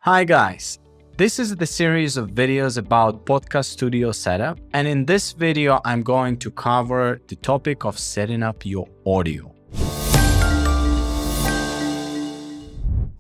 Hi guys, this is the series of videos about podcast studio setup, and in this video I'm going to cover the topic of setting up your audio.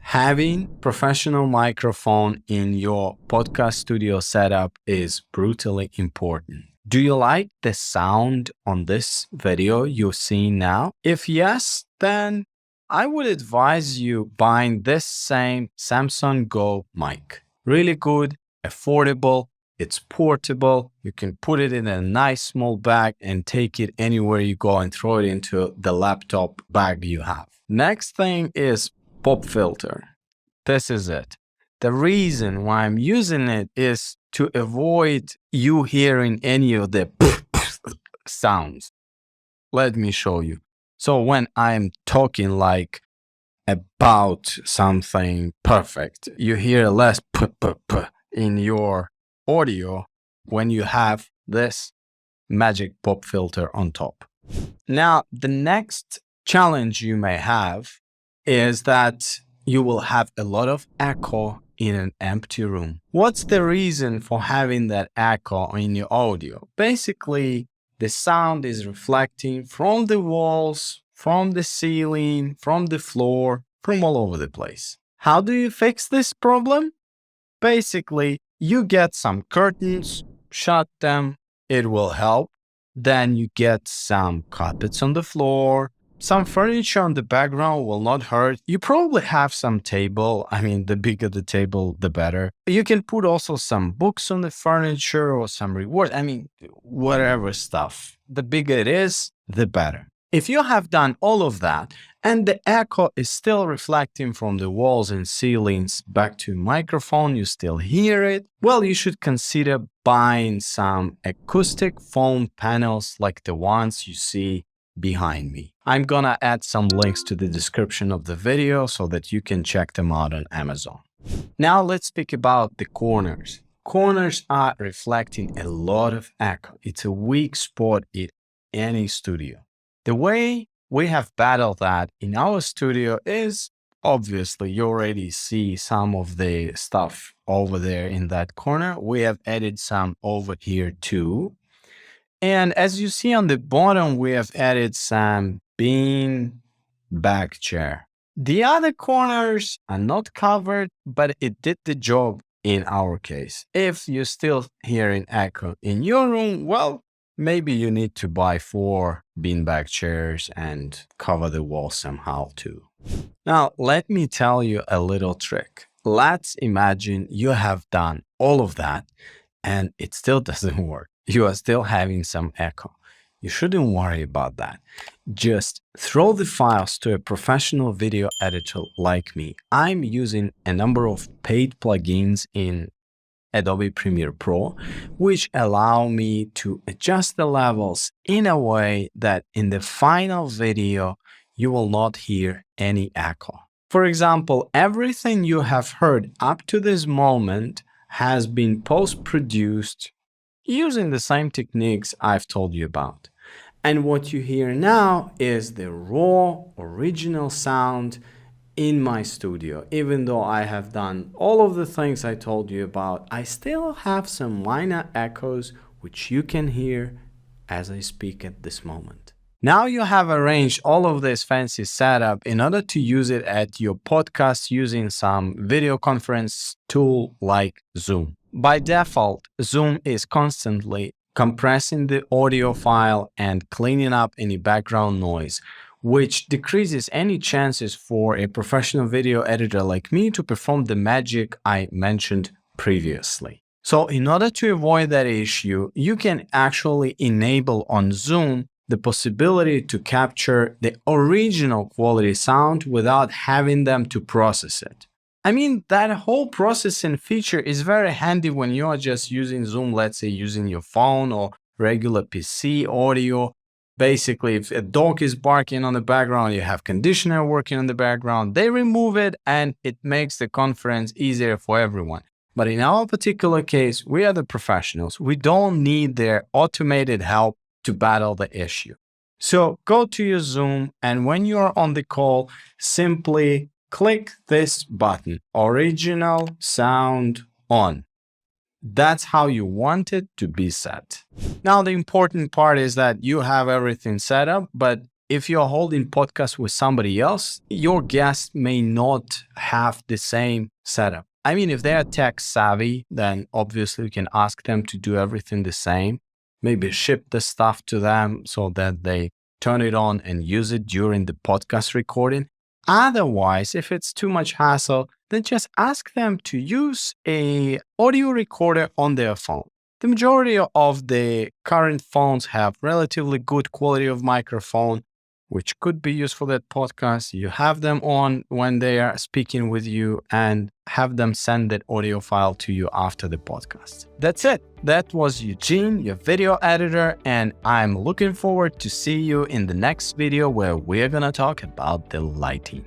Having professional microphone in your podcast studio setup is brutally important. Do you like the sound on this video you're seeing now? If yes, then I would advise you buying this same Samsung Go mic. Really good, affordable, it's portable. You can put it in a nice small bag and take it anywhere you go and throw it into the laptop bag you have. Next thing is pop filter. This is it. The reason why I'm using it is to avoid you hearing any of the sounds. Let me show you. So when I'm talking like about something perfect, you hear less in your audio when you have this magic pop filter on top. Now, the next challenge you may have is that you will have a lot of echo in an empty room. What's the reason for having that echo in your audio? Basically, the sound is reflecting from the walls, from the ceiling, from the floor, from all over the place. How do you fix this problem? Basically, you get some curtains, shut them, it will help. Then you get some carpets on the floor, some furniture on the background will not hurt. You probably have some table. The bigger the table, the better. You can put also some books on the furniture or some rewards. Whatever stuff. The bigger it is, the better. If you have done all of that and the echo is still reflecting from the walls and ceilings back to microphone, you still hear it, well, you should consider buying some acoustic foam panels like the ones you see behind me. I'm gonna add some links to the description of the video so that you can check them out on Amazon. Now let's speak about the corners. Corners are reflecting a lot of echo. It's a weak spot in any studio. The way we have battled that in our studio is obviously you already see some of the stuff over there in that corner. We have added some over here too. And as you see on the bottom, we have added some bean back chair. The other corners are not covered, but it did the job in our case. If you're still hearing echo in your room, well, maybe you need to buy 4 beanbag chairs and cover the wall somehow too. Now, let me tell you a little trick. Let's imagine you have done all of that and it still doesn't work. You are still having some echo. You shouldn't worry about that. Just throw the files to a professional video editor like me. I'm using a number of paid plugins in Adobe Premiere Pro, which allow me to adjust the levels in a way that in the final video, you will not hear any echo. For example, everything you have heard up to this moment has been post-produced using the same techniques I've told you about. And what you hear now is the raw, original sound in my studio. Even though I have done all of the things I told you about, I still have some minor echoes which you can hear as I speak at this moment. Now you have arranged all of this fancy setup in order to use it at your podcast using some video conference tool like Zoom. By default, Zoom is constantly compressing the audio file and cleaning up any background noise, which decreases any chances for a professional video editor like me to perform the magic I mentioned previously. So in order to avoid that issue, you can actually enable on Zoom the possibility to capture the original quality sound without having them to process it. That whole processing feature is very handy when you are just using Zoom, let's say using your phone or regular PC audio. Basically, if a dog is barking on the background, you have conditioner working on the background, they remove it and it makes the conference easier for everyone. But in our particular case, we are the professionals. We don't need their automated help to battle the issue. So go to your Zoom, and when you are on the call, simply click this button, Original Sound On. That's how you want it to be set. Now, the important part is that you have everything set up, but if you're holding podcast with somebody else, your guest may not have the same setup. I mean, if they're tech savvy, then obviously you can ask them to do everything the same. Maybe ship the stuff to them so that they turn it on and use it during the podcast recording. Otherwise, if it's too much hassle, then just ask them to use an audio recorder on their phone. The majority of the current phones have relatively good quality of microphone, which could be used for that podcast. You have them on when they are speaking with you and have them send that audio file to you after the podcast. That's it. That was Eugene, your video editor, and I'm looking forward to see you in the next video where we're going to talk about the lighting.